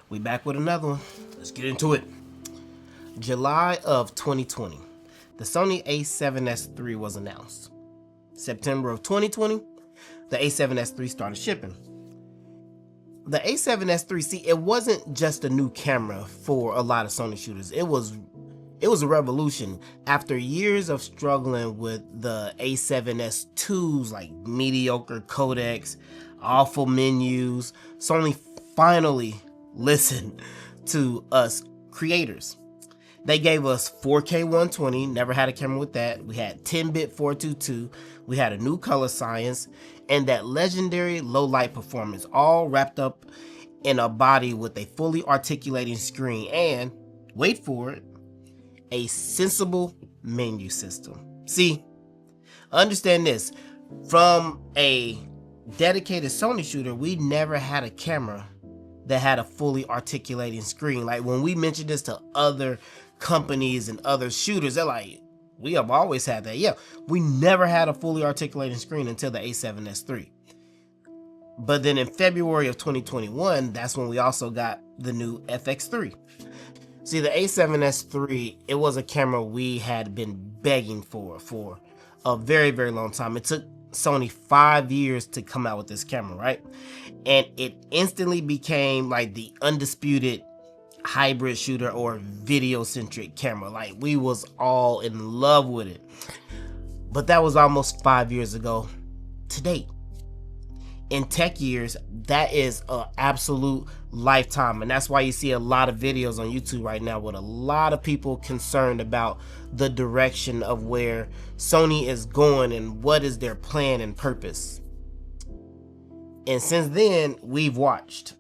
We back with another one. Let's get into it. July of 2020, the Sony A7S III was announced. September of 2020, the A7S III started shipping. The A7S III, see, it wasn't just a new camera for a lot of Sony shooters. It was a revolution. After years of struggling with the A7S IIs, like mediocre codecs, awful menus, Sony finally listened to us creators. They gave us 4K 120, never had a camera with that. We had 10-bit 422, we had a new color science, and that legendary low light performance, all wrapped up in a body with a fully articulating screen and, wait for it, a sensible menu system. See, understand this, from a dedicated Sony shooter, we never had a camera that had a fully articulating screen. Like when we mentioned this to other companies and other shooters, they're like, we have always had that. Yeah, we never had a fully articulating screen until the A7S III. But then in February of 2021, that's when we also got the new FX3. See, the A7S III, it was a camera we had been begging for a very, very long time. It took Sony 5 years to come out with this camera, right? And it instantly became like the undisputed hybrid shooter or video-centric camera. Like, we was all in love with it. But that was almost 5 years ago to date. In tech years, that is an absolute lifetime, and that's why you see a lot of videos on YouTube right now with a lot of people concerned about the direction of where Sony is going and what is their plan and purpose. And since then, we've watched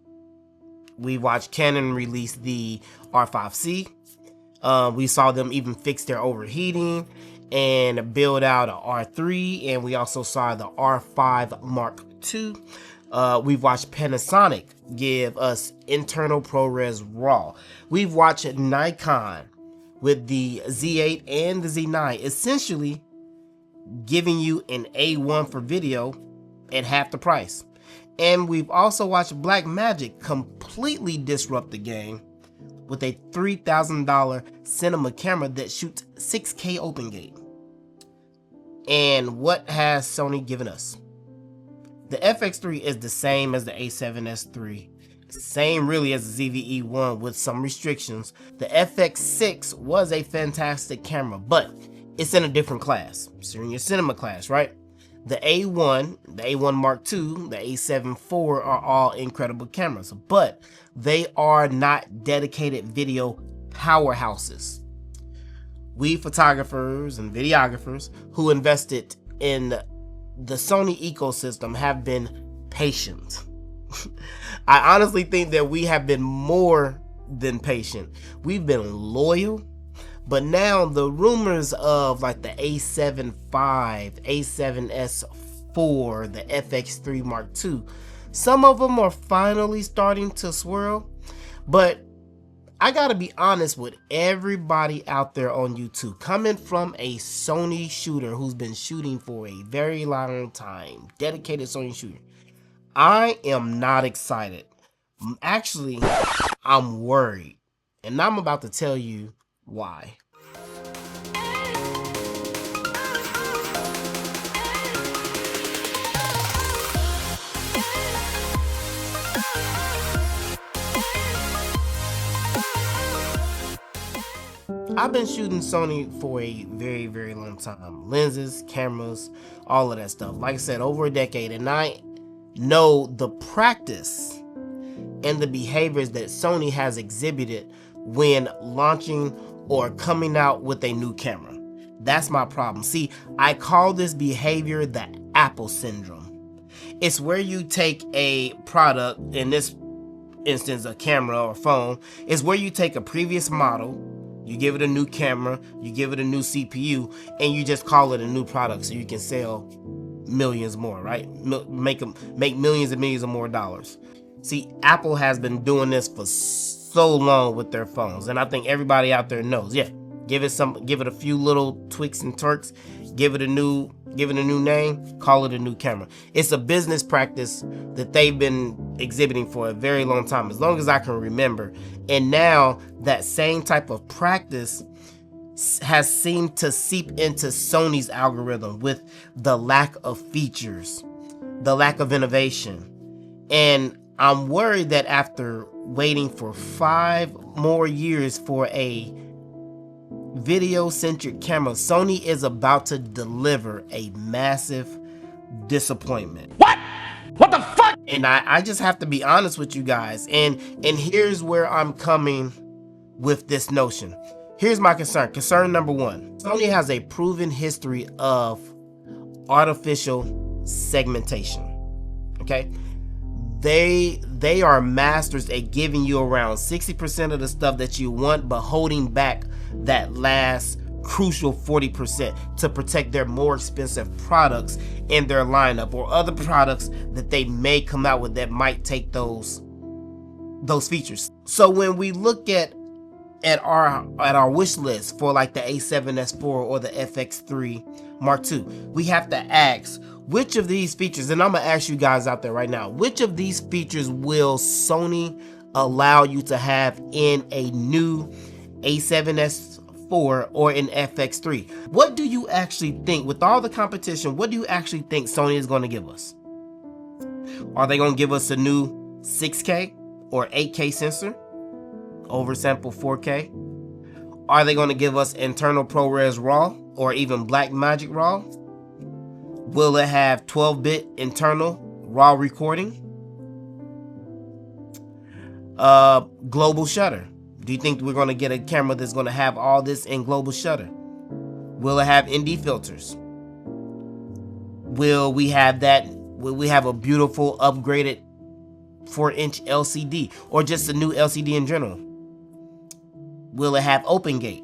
Canon release the R5C. We saw them even fix their overheating and build out a R3, and we also saw the R5 Mark II. We've watched Panasonic give us internal ProRes RAW. We've watched Nikon with the Z8 and the Z9 essentially giving you an A1 for video at half the price. And we've also watched Blackmagic completely disrupt the game with a $3,000 cinema camera that shoots 6K open gate. And what has Sony given us? The FX3 is the same as the A7S III, same really as the ZV-E1 with some restrictions. The FX6 was a fantastic camera, but it's in a different class. So you're in your cinema class, right? The A1, the A1 Mark II, the A7 IV are all incredible cameras, but they are not dedicated video powerhouses. We photographers and videographers who invested in the Sony ecosystem have been patient. I honestly think that we have been more than patient. We've been loyal. But now the rumors of like the A7 V, A7S IV, the FX3 Mark II, some of them are finally starting to swirl. But I gotta be honest with everybody out there on YouTube, coming from a Sony shooter who's been shooting for a very long time, dedicated Sony shooter, I am not excited. Actually, I'm worried, and I'm about to tell you why. I've been shooting Sony for a very, very long time. Lenses, cameras, all of that stuff. Like I said, over a decade, and I know the practice and the behaviors that Sony has exhibited when launching or coming out with a new camera. That's my problem. See, I call this behavior the Apple syndrome. It's where you take a product, in this instance a camera or phone, is where you take a previous model, you give it a new camera, you give it a new CPU, and you just call it a new product so you can sell millions more, right? Make millions and millions of more dollars. See, Apple has been doing this for so long with their phones, and I think everybody out there knows. Yeah, give it a few little tweaks and turks, give it a new name, call it a new camera. It's a business practice that they've been exhibiting for a very long time, as long as I can remember. And now that same type of practice has seemed to seep into Sony's algorithm with the lack of features, the lack of innovation. And I'm worried that after waiting for 5 more years for a video-centric camera, Sony is about to deliver a massive disappointment. What the fuck? And I just have to be honest with you guys. And here's where I'm coming with this notion. Here's my concern. Concern number 1. Sony has a proven history of artificial segmentation. Okay? They are masters at giving you around 60% of the stuff that you want, but holding back that last crucial 40% to protect their more expensive products in their lineup, or other products that they may come out with that might take those features. So when we look at our wish list for like the A7S IV or the FX3 Mark II, we have to ask, which of these features, and I'm gonna ask you guys out there right now, which of these features will Sony allow you to have in a new A7S IV or an FX3? What do you actually think, with all the competition, what do you actually think Sony is going to give us? Are they going to give us a new 6K or 8K sensor, oversample 4K? Are they going to give us internal ProRes RAW or even Blackmagic RAW? Will it have 12-bit internal RAW recording? Global shutter. Do you think we're going to get a camera that's going to have all this in global shutter? Will it have ND filters? Will we have that? Will we have a beautiful upgraded 4-inch LCD, or just a new LCD in general? Will it have open gate?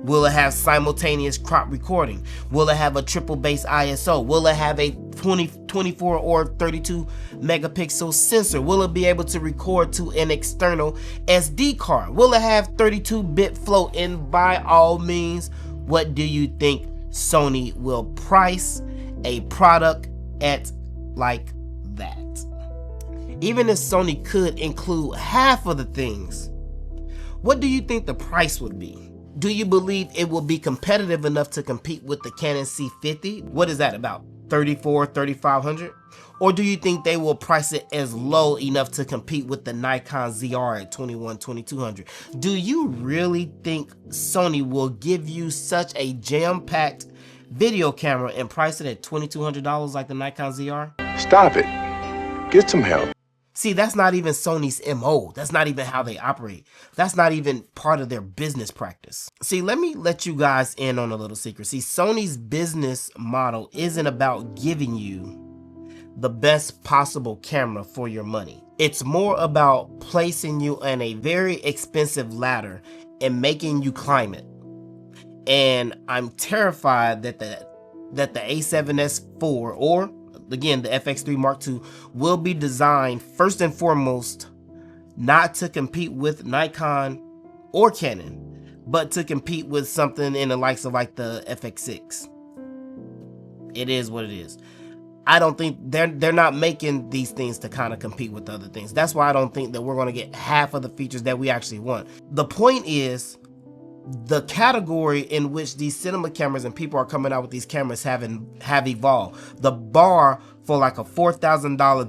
Will it have simultaneous crop recording? Will it have a triple base ISO? Will it have a 24 or 32 megapixel sensor? Will it be able to record to an external SD card? Will it have 32-bit float? And by all means, what do you think Sony will price a product at like that? Even if Sony could include half of the things, what do you think the price would be? Do you believe it will be competitive enough to compete with the Canon C50? What is that, about $3,400-$3,500? Or do you think they will price it as low enough to compete with the Nikon ZR at $2,100-$2,200? Do you really think Sony will give you such a jam-packed video camera and price it at $2,200 like the Nikon ZR? Stop it. Get some help. See, that's not even Sony's MO. That's not even how they operate. That's not even part of their business practice. See, let me let you guys in on a little secret. See, Sony's business model isn't about giving you the best possible camera for your money. It's more about placing you on a very expensive ladder and making you climb it. And I'm terrified that the A7S IV, or again, the FX3 Mark II, will be designed first and foremost not to compete with Nikon or Canon, but to compete with something in the likes of like the FX6. It is what it is. I don't think they're not making these things to kind of compete with other things. That's why I don't think that we're going to get half of the features that we actually want. The point is, the category in which these cinema cameras and people are coming out with these cameras have evolved. The bar for like a $4,000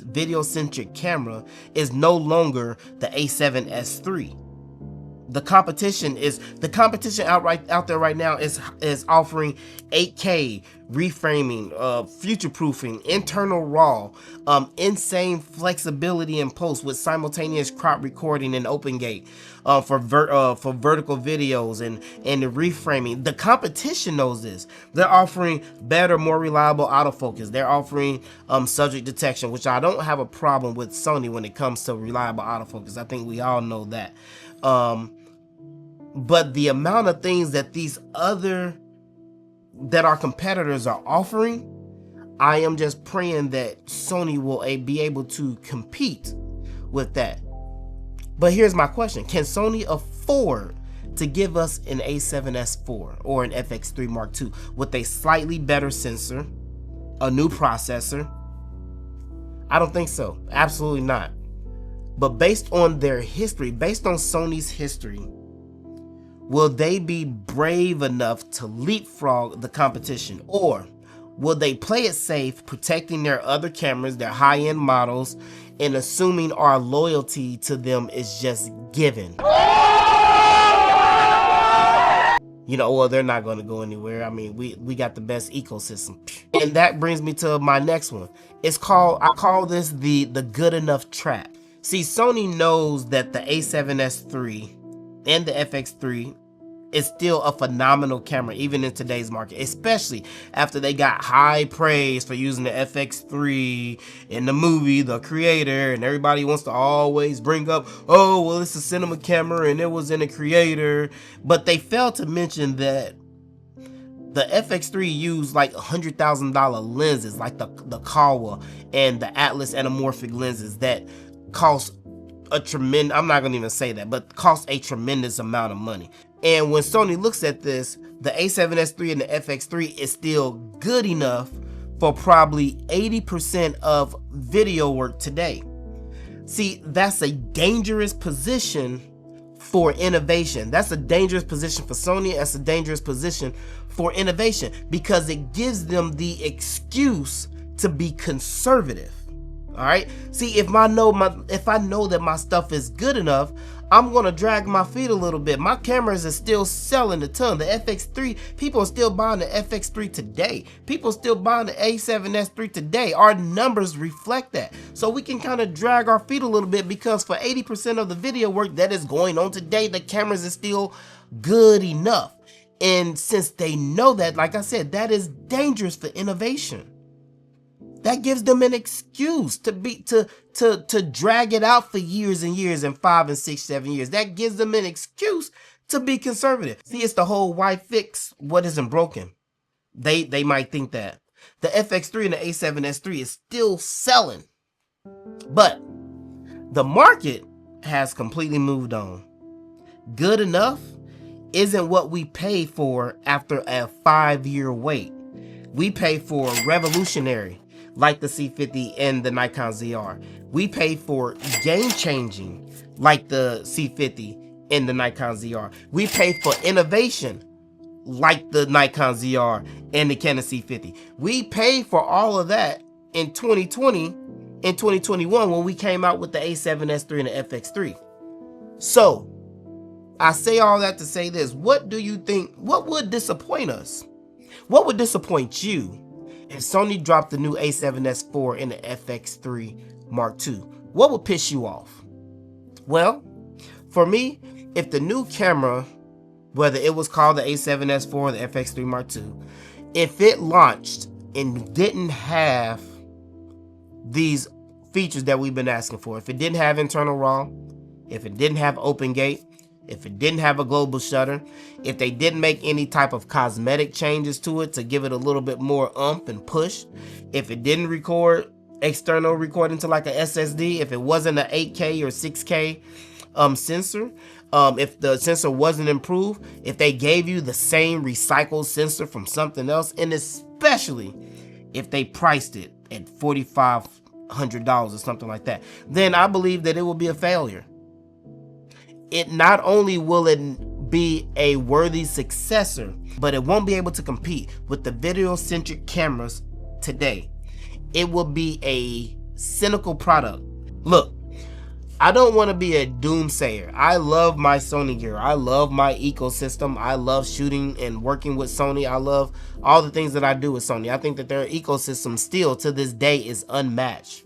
video-centric camera is no longer the A7S III. The competition out there right now is offering 8K reframing, future-proofing, internal RAW, insane flexibility in post with simultaneous crop recording and open gate for vertical videos and the reframing. The competition knows this. They're offering better, more reliable autofocus. They're offering subject detection, which I don't have a problem with Sony when it comes to reliable autofocus. I think we all know that. But the amount of things that our competitors are offering, I am just praying that Sony will be able to compete with that. But here's my question. Can Sony afford to give us an A7S IV or an FX3 Mark II with a slightly better sensor, a new processor? I don't think so. Absolutely not. But based on their history, based on Sony's history, will they be brave enough to leapfrog the competition? Or will they play it safe, protecting their other cameras, their high-end models, and assuming our loyalty to them is just given? You know, well, they're not going to go anywhere. I mean, we got the best ecosystem. And that brings me to my next one. I call this the good enough trap. See, Sony knows that the A7S III and the FX3 is still a phenomenal camera, even in today's market, especially after they got high praise for using the FX3 in the movie The Creator, and everybody wants to always bring up, oh, well, it's a cinema camera and it was in The Creator, but they failed to mention that the FX3 used like $100,000 lenses, like the Kawa and the Atlas anamorphic lenses that cost a tremendous, I'm not gonna even say that, but cost a tremendous amount of money. And when Sony looks at this, the A7S III and the FX3 is still good enough for probably 80% of video work today. See, that's a dangerous position for innovation. That's a dangerous position for Sony. That's a dangerous position for innovation because it gives them the excuse to be conservative. All right. See, if I know that my stuff is good enough, I'm gonna drag my feet a little bit. My cameras are still selling a ton. The FX3, people are still buying the FX3 today. People are still buying the A7S III today. Our numbers reflect that. So we can kind of drag our feet a little bit because for 80% of the video work that is going on today, the cameras are still good enough. And since they know that, like I said, that is dangerous for innovation. That gives them an excuse to drag it out for years and years and 5 and 6, 7 years. That gives them an excuse to be conservative. See, it's the whole why fix what isn't broken. They might think that. The FX3 and the A7S III is still selling. But the market has completely moved on. Good enough isn't what we pay for after a 5-year wait. We pay for revolutionary, like the C50 and the Nikon ZR. We pay for game-changing, like the C50 and the Nikon ZR. We pay for innovation, like the Nikon ZR and the Canon C50. We paid for all of that in 2020 and 2021 when we came out with the A7S III and the FX3. So, I say all that to say this. What do you think, what would disappoint us? What would disappoint you if Sony dropped the new A7S IV and the FX3 Mark II? What would piss you off? Well, for me, if the new camera, whether it was called the A7S IV or the FX3 Mark II, if it launched and didn't have these features that we've been asking for, if it didn't have internal RAW, if it didn't have open gate, if it didn't have a global shutter, if they didn't make any type of cosmetic changes to it to give it a little bit more oomph and push, if it didn't record external recording to like a SSD, if it wasn't an 8K or 6K sensor, if the sensor wasn't improved, if they gave you the same recycled sensor from something else, and especially if they priced it at $4,500 or something like that, then I believe that it will be a failure. It not only will it be a worthy successor, but it won't be able to compete with the video-centric cameras today. It will be a cynical product. Look, I don't want to be a doomsayer. I love my Sony gear. I love my ecosystem. I love shooting and working with Sony. I love all the things that I do with Sony. I think that their ecosystem still to this day is unmatched.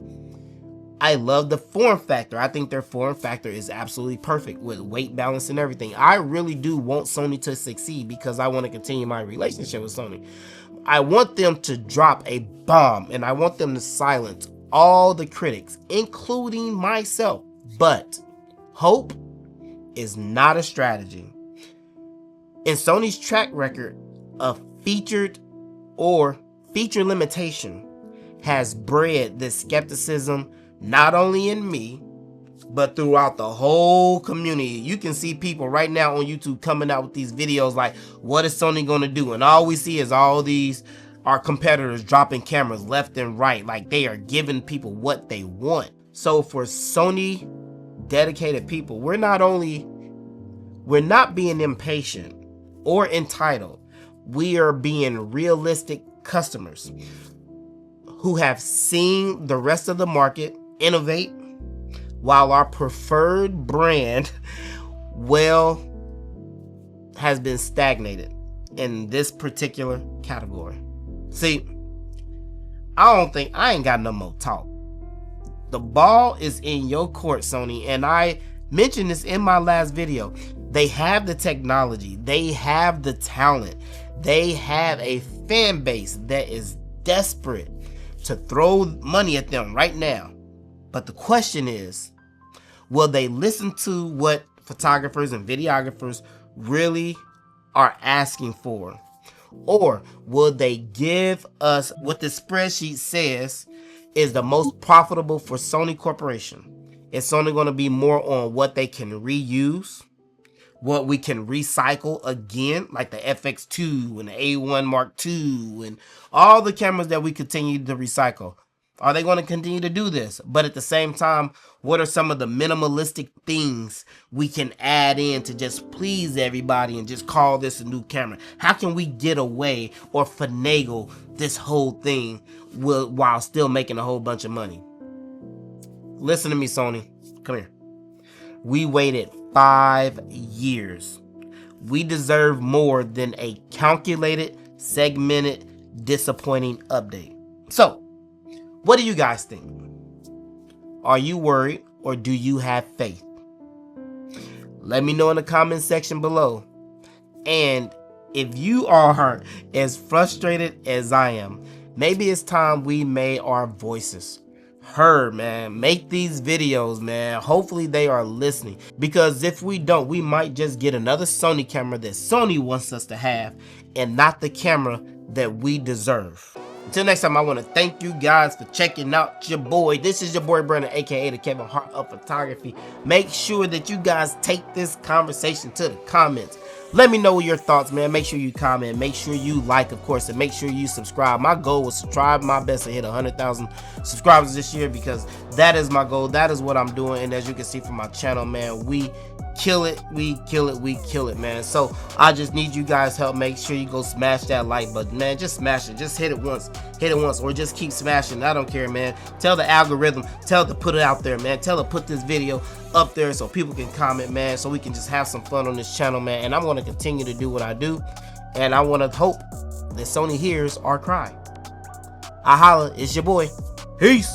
I love the form factor. I think their form factor is absolutely perfect with weight balance and everything. I really do want Sony to succeed because I want to continue my relationship with Sony. I want them to drop a bomb and I want them to silence all the critics, including myself. But hope is not a strategy. In Sony's track record of featured or feature limitation has bred this skepticism not only in me, but throughout the whole community. You can see people right now on YouTube coming out with these videos like, what is Sony gonna do? And all we see is all these our competitors dropping cameras left and right, like they are giving people what they want. So for Sony dedicated people, we're not being impatient or entitled. We are being realistic customers who have seen the rest of the market innovate, while our preferred brand, well, has been stagnated in this particular category. See, I ain't got no more talk. The ball is in your court, Sony, and I mentioned this in my last video. They have the technology, they have the talent, they have a fan base that is desperate to throw money at them right now. But the question is, will they listen to what photographers and videographers really are asking for? Or will they give us what the spreadsheet says is the most profitable for Sony Corporation? It's only going to be more on what they can reuse, what we can recycle again, like the FX2 and the A1 Mark II and all the cameras that we continue to recycle. Are they going to continue to do this? But at the same time, what are some of the minimalistic things we can add in to just please everybody and just call this a new camera? How can we get away or finagle this whole thing while still making a whole bunch of money? Listen to me, Sony. Come here. We waited 5 years. We deserve more than a calculated, segmented, disappointing update. So, what do you guys think? Are you worried or do you have faith? Let me know in the comment section below. And if you are as frustrated as I am, maybe it's time we made our voices heard, man. Make these videos, man. Hopefully they are listening, because if we don't, we might just get another Sony camera that Sony wants us to have and not the camera that we deserve. Until next time, I want to thank you guys for checking out your boy. This is your boy Brandon, aka the Kevin Hart of photography. Make sure that you guys take this conversation to the comments. Let me know your thoughts, man. Make sure you comment, make sure you like, of course, and make sure you subscribe. My goal was to try my best to hit 100,000 subscribers this year, because that is my goal. That is what I'm doing. And as you can see from my channel, man, we kill it, we kill it, man. So I just need you guys' help. Make sure you go smash that like button, man. Just smash it, just hit it once, or just keep smashing. I don't care, man. Tell the algorithm, tell it to put it out there, man. Tell it to put this video up there so people can comment, man, so we can just have some fun on this channel, man. And I'm going to continue to do what I do, and I want to hope that Sony hears our cry. I holla, it's your boy. Peace.